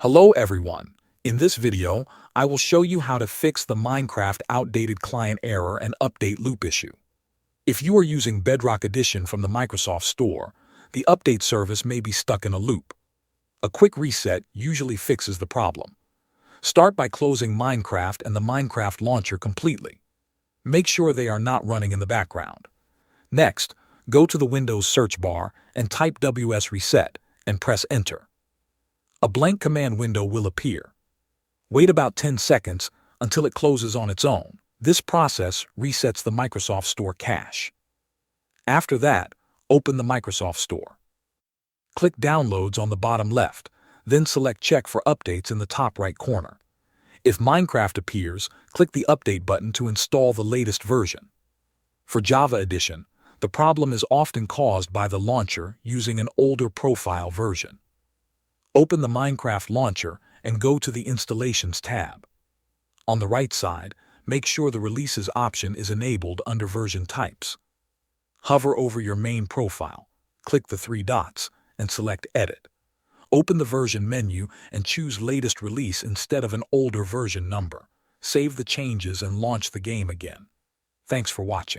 Hello everyone. In this video, I will show you how to fix the Minecraft outdated client error and update loop issue. If you are using Bedrock Edition from the Microsoft Store, the update service may be stuck in a loop. A quick reset usually fixes the problem. Start by closing Minecraft and the Minecraft launcher completely. Make sure they are not running in the background. Next, go to the Windows search bar and type WS Reset and press Enter. A blank command window will appear. Wait about 10 seconds until it closes on its own. This process resets the Microsoft Store cache. After that, open the Microsoft Store. Click Downloads on the bottom left, then select Check for Updates in the top right corner. If Minecraft appears, click the Update button to install the latest version. For Java Edition, the problem is often caused by the launcher using an older profile version. Open the Minecraft launcher and go to the Installations tab. On the right side, make sure the Releases option is enabled under Version Types. Hover over your main profile, click the three dots, and select Edit. Open the Version menu and choose Latest Release instead of an older version number. Save the changes and launch the game again. Thanks for watching.